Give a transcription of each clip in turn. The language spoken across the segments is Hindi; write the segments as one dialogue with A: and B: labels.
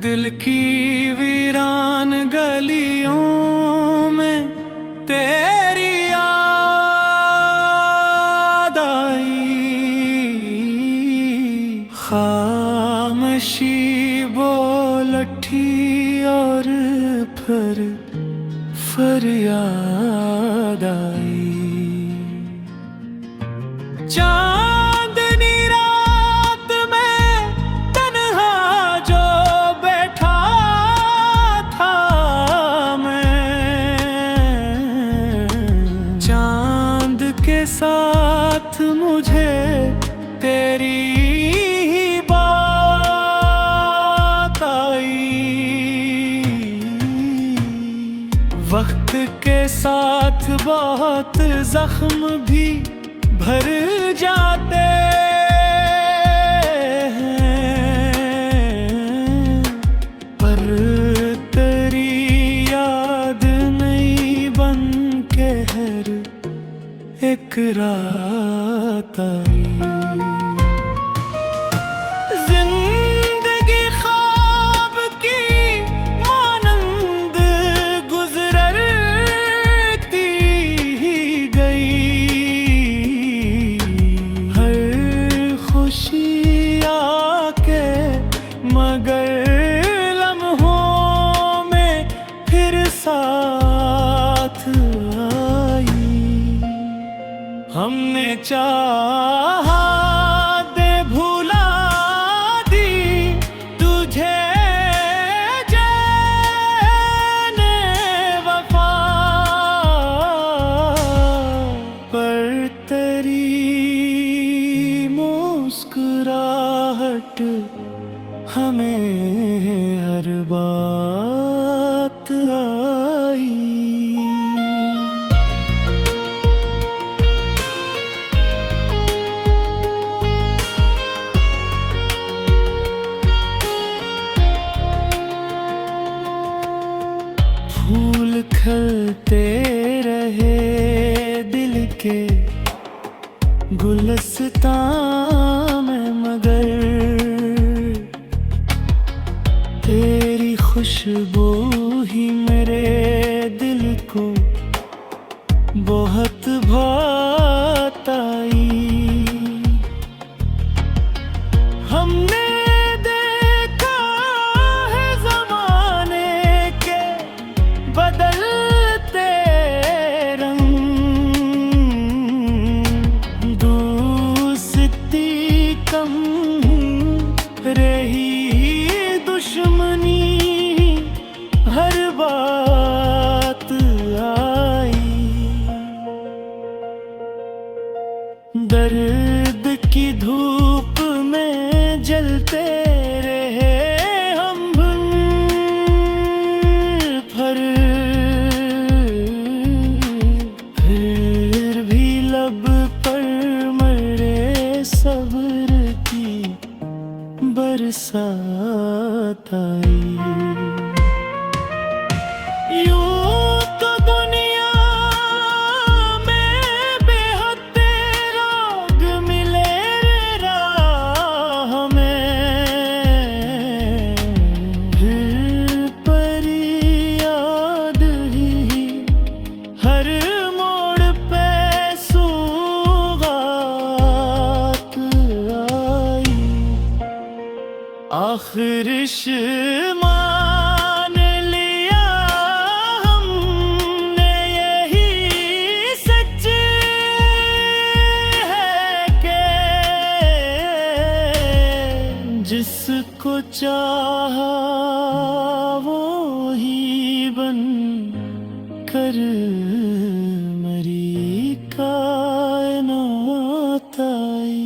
A: दिल की वीरान गलियों में तेरी याद आई। खामोशी बोल उठी और फिर फरियाद आई। चांदनी रात में तन्हा जो बैठा था मैं, चांद के साथ मुझे तेरी ही बात आई। वक्त के साथ बहुत जख्म भी भर जाते हैं, पर तेरी याद नहीं बन के हर एक रात आई। जिंदगी ख्वाब की मानंद गुजरती गई। खुशी आके मगर लम्हों में फिर साथ आई। हमने चाहा दे भुला दी तुझे जाने वफा, पर तेरी मुस्कुराहट हमें हर बात आई। फूल खिलते रहे दिल के गुलस्तां में, मगर तेरी खुशबू ही मेरे दिल को बहुत भात आई। हमने देखा है ज़माने के बदलते रंग, दोस्ती कम रही दुश्मनी हर बात आई। दर्द की धूप में जलते रहे हम भर, फिर भी लब पर मरे सब्र की बरसात आई। यूं तो दुनिया में बेहद लोग मिले राह में, फिर परी याद ही हर मोड़ पे सौगात आई। आखिर मान लिया हमने यही सच है कि जिसको चाहा वो ही बन कर मरी कायनात आई।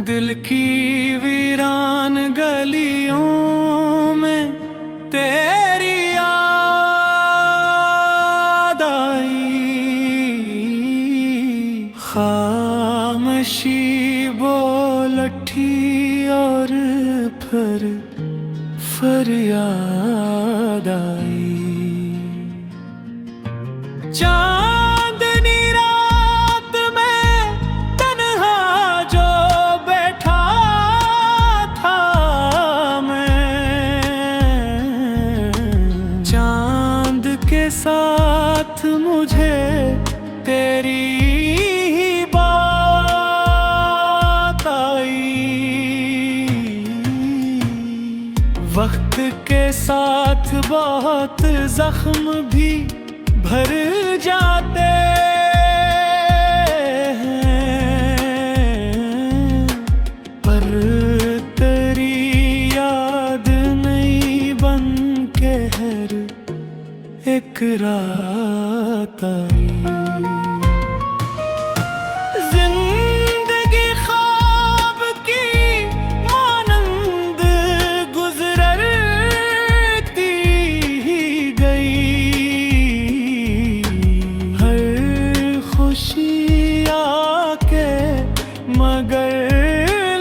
A: दिल की वीरान गलियों में तेरी याद आई। खामोशी बोल उठी और फिर फरियाद आई। चांदनी रात में तन्हा जो बैठा था मैं, चांद के साथ मुझे तेरी ही बात आई। वक्त के साथ बहुत जख्म भी भर जाते हैं, पर तेरी याद नहीं बन के हर एक रात आई। जिंदगी ख्वाब की मानंद गुजरती गई, हर खुशी आके मगर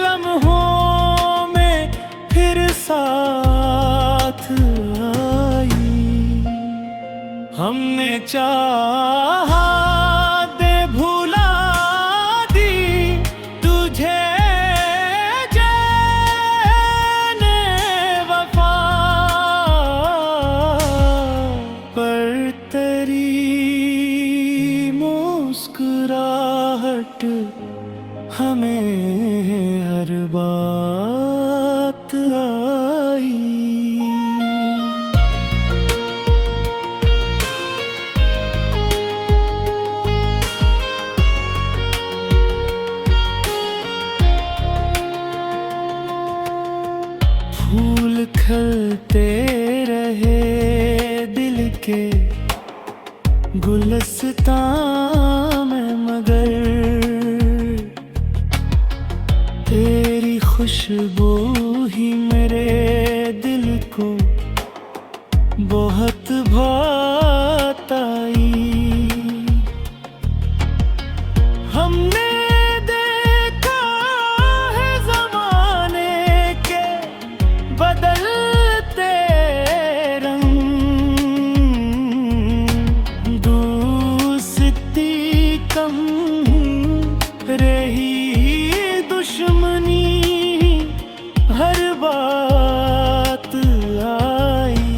A: लम्हों में फिर साथ आई। हमने चाहा दे भुला दी तुझे जाने वफा, पर तेरी मुस्कुराहट हमें हर बात आई। फूल खिलते रहे दिल के गुलस्तां में, मगर तेरी खुशबू ही मेरे दिल को बहुत भात आई। हमने देखा है ज़माने के बदलते रंग, दोस्ती कम रही दुश्मनी हर बात आई।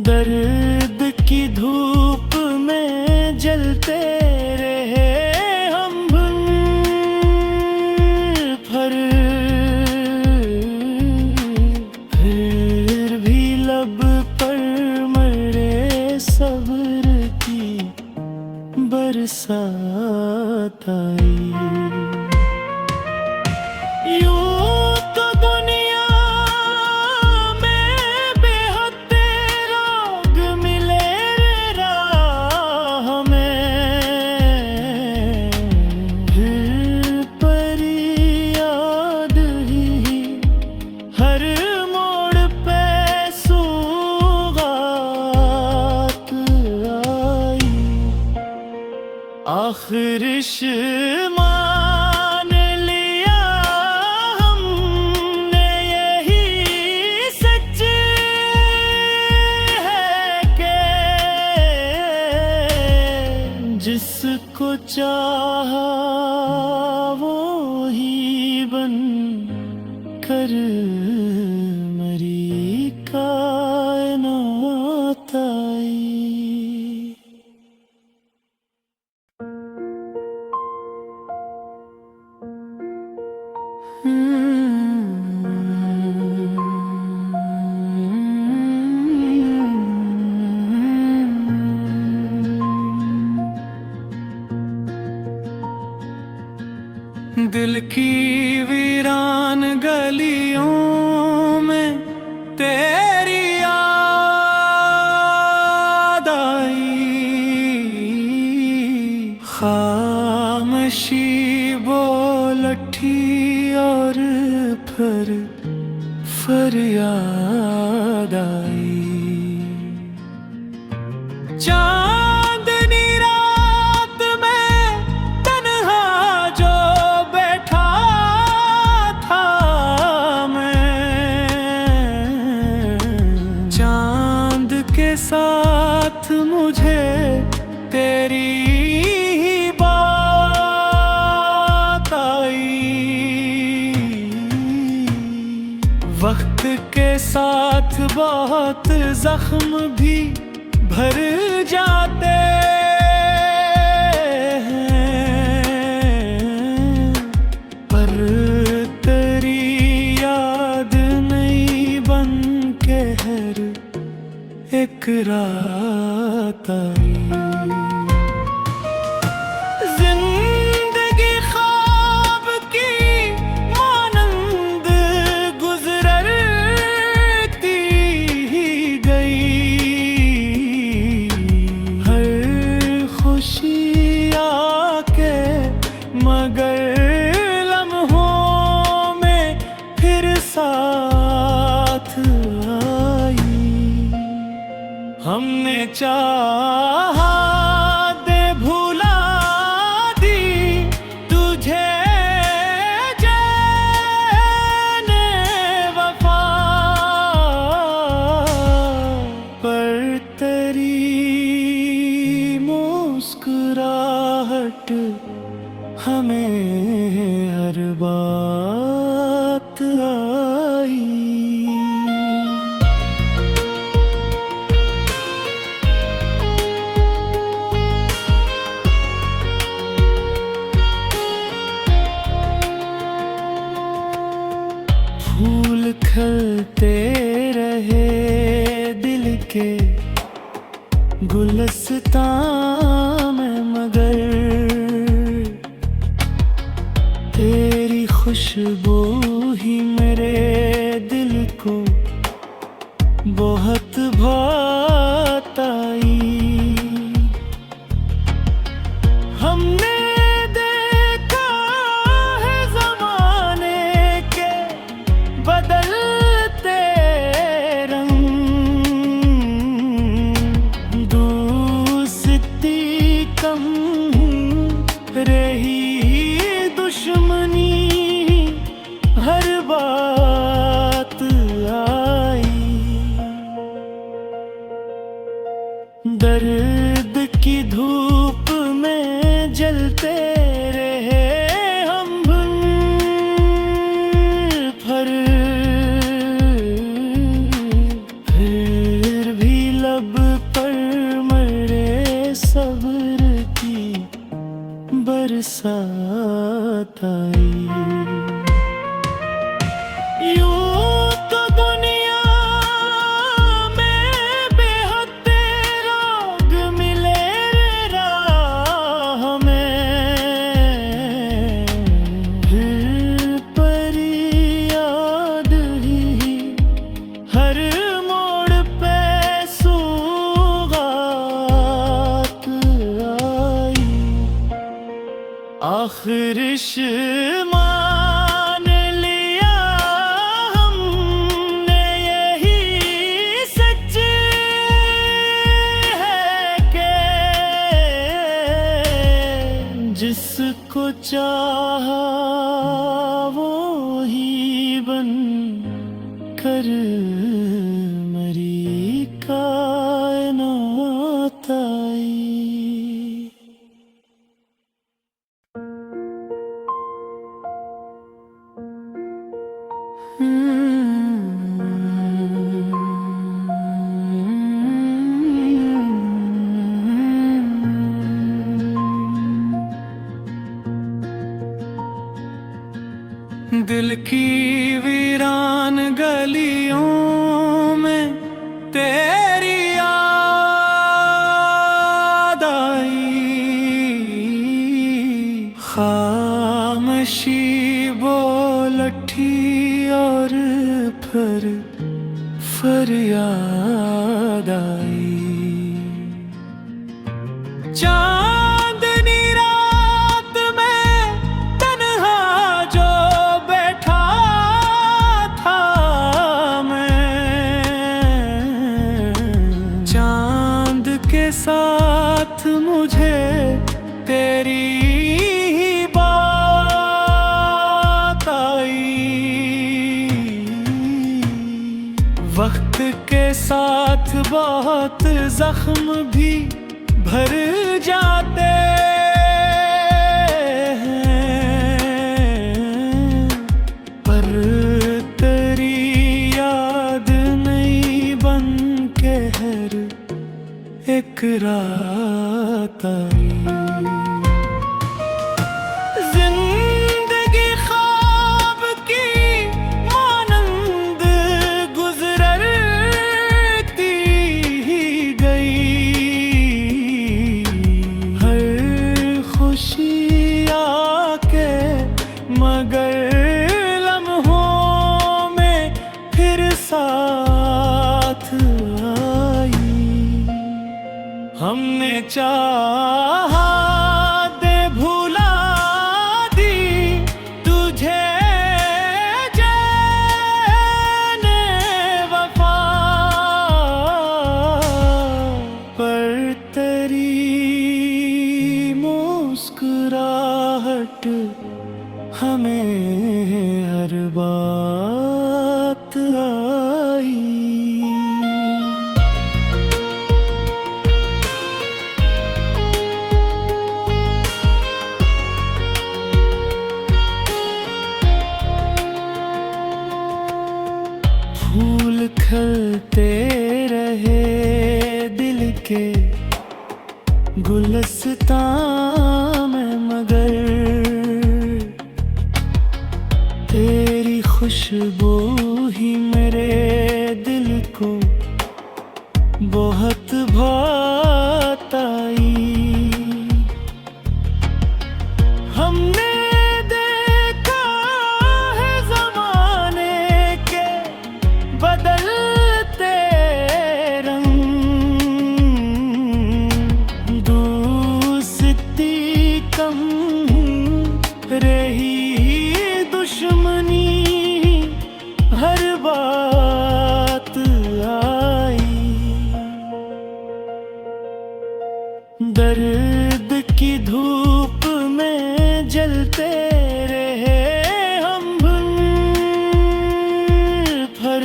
A: दर्द की धूप में जलते रहे हम भर, फिर भी लब पर मरे सब्र की बरसात आई। यूं तो दुनिया में बेहद लोग मिले राह में, फिर पर याद ही हर मोड़ पे सौगात आई। आखिर मान लिया हमने यही सच है कि जिसको चाहा वो ही बन कर मरी कायनात आई। दिल की वीरान गलियों में तेरी याद आई। खामोशी बोलठी और फिर फरियाद आई। चांदनी रात में तन्हा जो बैठा था मैं, चांद के साथ मुझे तेरी ही बात आई। वक्त के साथ बहुत जख्म भी भर जाते हैं, पर तेरी याद नहीं बन के हर एक रात आई। जिंदगी ख्वाब की मानंद गुजरती गई, हर खुशी आके मगर लम्हों में फिर साथ आई। हमने चाहा दे भुला दी तुझे जाने वफा, पर तेरी मुस्कुराहट हमें हर बात आई। फूल खिलते रहे दिल के गुलस्तां में, मगर तेरी खुशबू ही मेरे दिल को बहुत भात आई। हमने देखा है ज़माने के बदलते रंग, दोस्ती कम रही दुश्मनी हर बात आई। दर्द की धूप में जलते रहे हम भर, फिर भी लब पर मरे सब्र की बरसात आई। यूं तो दुनिया में बेहद लोग मिले राह में, फिर परी याद ही हर मोड़ पे सौगात आई। आखिर मान लिया हमने यही सच है कि जिसको चाहा वो ही बन कर मरी कायनात आई। दिल की वीरान गलियों में तेरी याद आई। खामोशी बोलठी और फिर फरियाद आई। चांदनी रात के साथ मुझे तेरी ही बात आई। वक्त के साथ बहुत जख्म भी भर जाते हैं, पर तेरी याद नहीं बन के हर एक रात आई। जिंदगी ख्वाब की मानंद गुजरती ही गई। हर खुशी आके मगर लम्हों में फिर साथ आई। हमने चाहा दे भुला दी तुझे जाने वफा, पर तेरी मुस्कुराहट हमें हर बात आई। फूल खिलते रहे दिल के गुलस्तां में, मगर तेरी खुशबू ही मेरे दिल को बहुत भात आई। हमने देखा है ज़माने के बदलते रंग, दोस्ती कम रही दुश्मनी हर बात आई। दर्द की धूप में जलते रहे हम भर,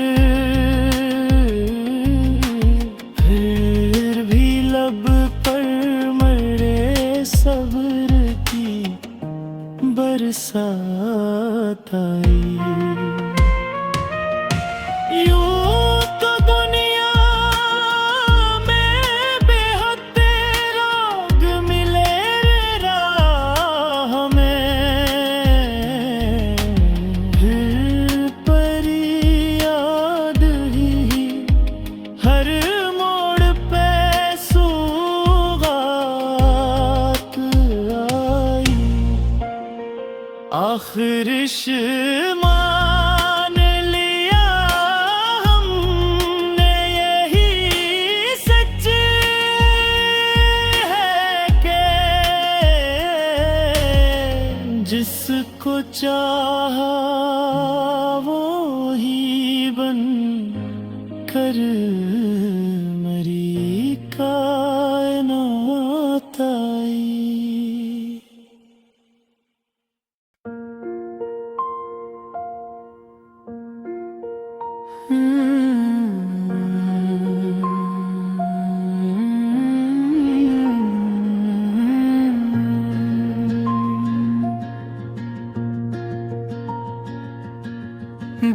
A: फिर भी लब पर मरे सब्र की बरसात आई। यूं तो दुनिया में बेहद रोग मिले राह में, फिर परी याद ही हर मोड़ पे सौगात आई। आखिर मान लिया हमने यही सच है कि जिसको चाहा वो ही बन कर मरी कायनात आई।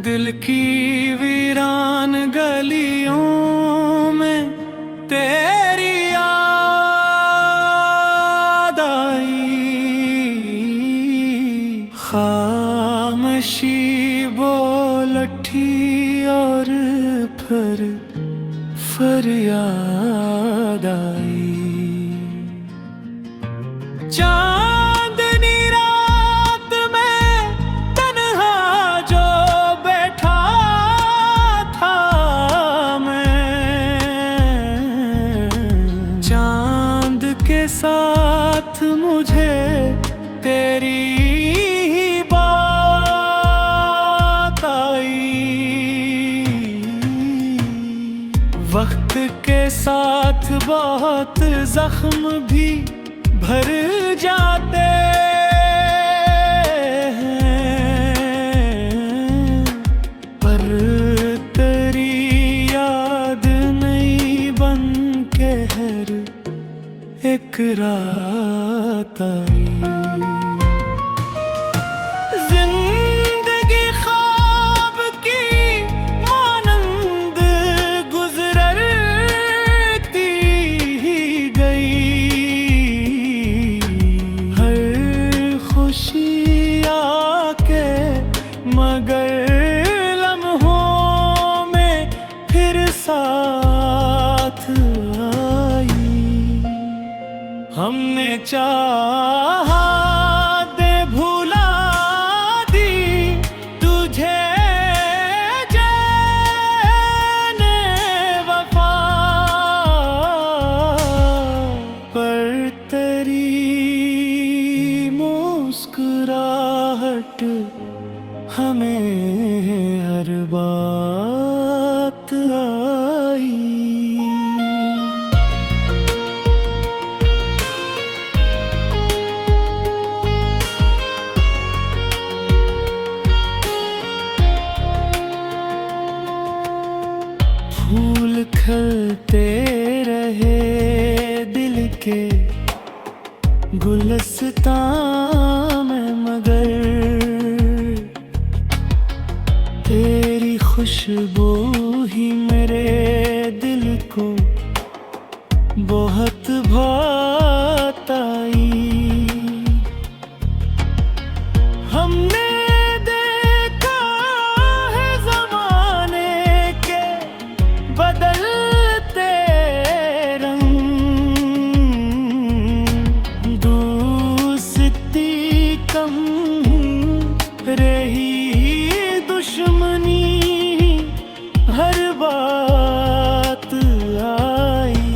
A: दिल की वीरान गलियों में तेरी याद आई। खामोशी बोल उठी और फिर फरियाद आई। चांदनी रात में तन्हा जो बैठा था मैं, चांद के साथ मुझे तेरी ही बात आई। वक्त के साथ बहुत जख्म भी भर जाते हैं, पर तेरी याद नहीं बन के हर एक रात आई। जिंदगी ख्वाब की मानंद गुजरती ही गई, हर खुशी आके मगर लम्हों में फिर साथ आई। हमने चाहा दे भुला दी तुझे जाने वफा, पर तेरी मुस्कुराहट हमें हर बात आई। फूल खिलते रहे दिल के गुलस्तां में, मगर तेरी खुशबू ही मेरे दिल को बहुत भात आई। हमने बदलते रंग, दोस्ती कम रही दुश्मनी हर बात आई।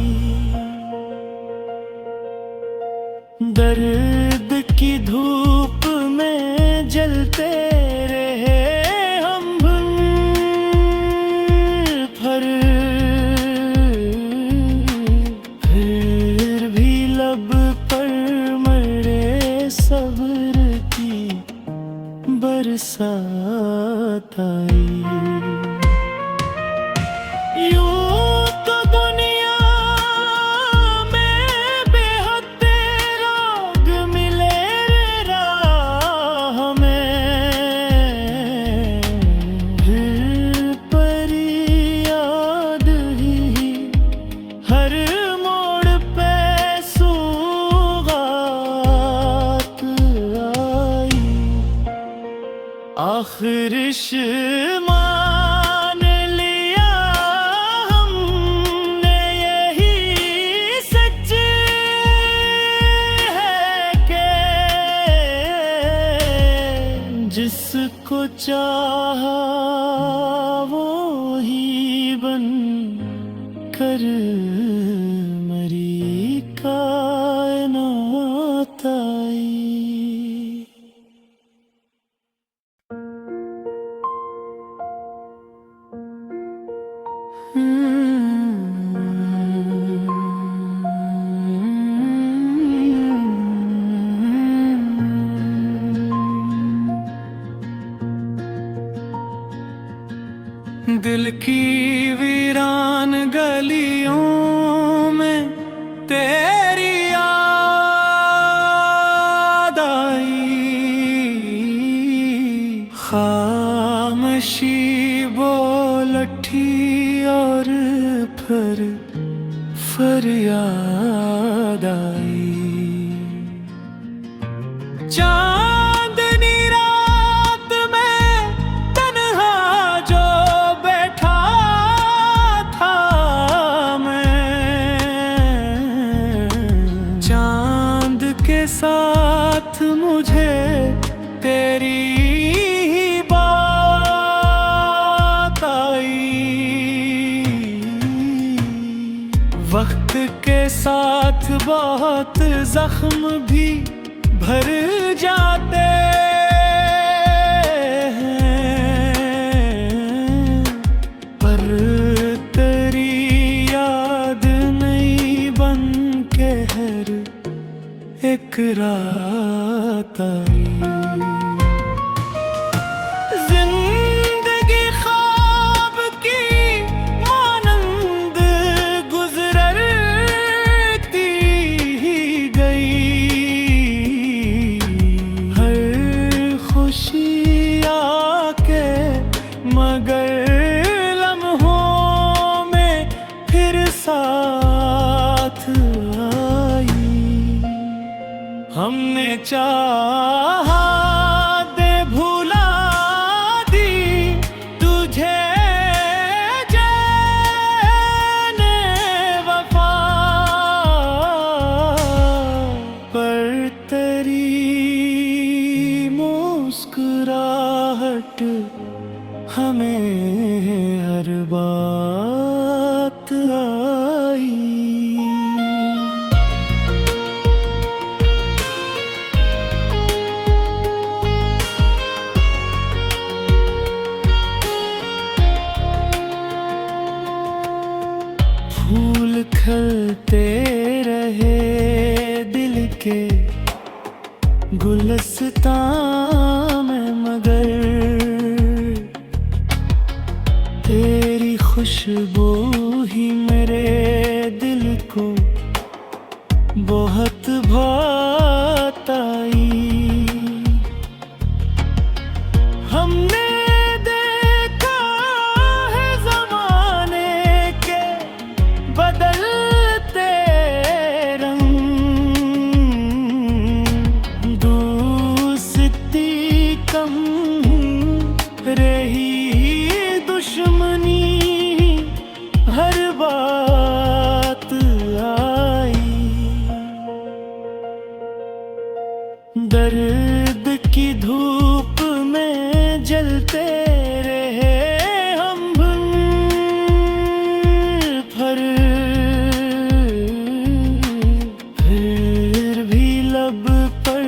A: दर्द की धूप में जलते रहे हम, फिर भी लब पर मरे सब्र की बरसात आई। यूं तो दुनिया में बेहद लोग मिले राह में, फिर परी याद ही हर मोड़ पे सौगात आई। आखिर मान लिया हमने यही सच है कि जिसको चाहा वो ही बन कर मरी कायनात आई। दिल की वीरान गलियों में तेरी याद आई। खामोशी बोल उठी और फिर फरियाद आई। चांदनी रात में तन्हा जो बैठा था मैं, चांद के साथ मुझे तेरी ही बात आई। वक्त के साथ बहुत जख्म भी भर जाते हैं, पर तेरी याद के हर एक रात आई। जिंदगी ख्वाब की मानंद गुजरती ही गई। हर खुशी आके मगर लम्हों में फिर साथ आई। हमने चाहा दे भुला दी तुझे जाने वफा, पर तेरी मुस्कुराहट हमें हर बात आई। फूल खिलते रहे दिल के गुलस्तां में, मगर तेरी खुशबू ही मेरे दिल को बहुत भात आई। हमने देखा है ज़माने के बदलते रंग, दोस्ती कम रही दुश्मनी हर बात आई। दर्द की धूप में जलते रहे हम फिर भी लब पर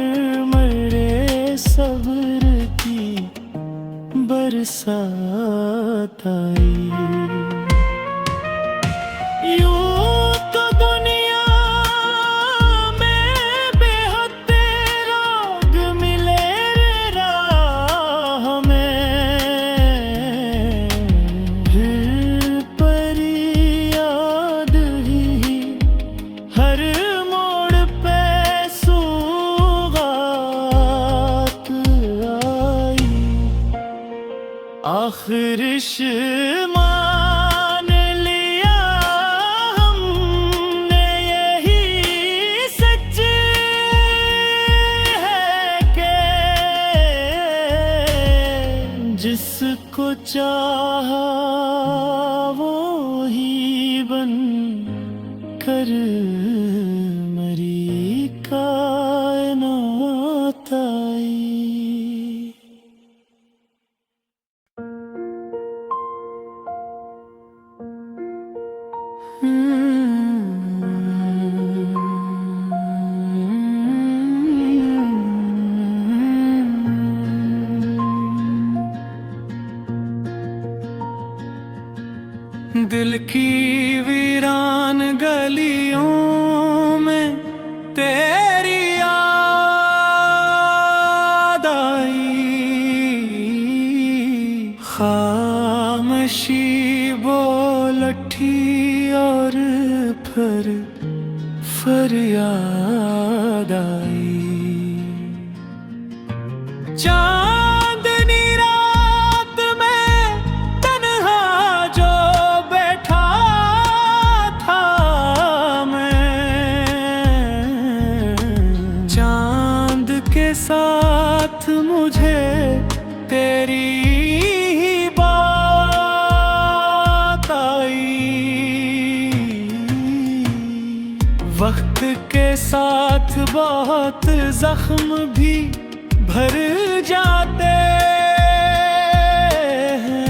A: मरे सब्र की बरसात आई। यूं तो दुनिया में बेहद राग मिले राह में, फिर पर याद ही हर मोड़ पे सौगात आई। आखिर मान लिया हमने यही सच है कि जिसको चाहा वो ही बन कर मरी कायनात आई। दिल की वीरान गलियों में तेरी याद आई। खामोशी बोल उठी और फिर फरियाद आई। चांदनी रात में तन्हा जो बैठा था मैं, चांद के साथ मुझे तेरी ही बात आई। वक्त के साथ बहुत जख्म भी भर जाते हैं,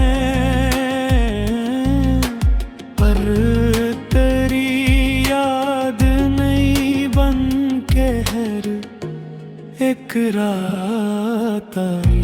A: पर तेरी याद नहीं बन के हर एक रात आई।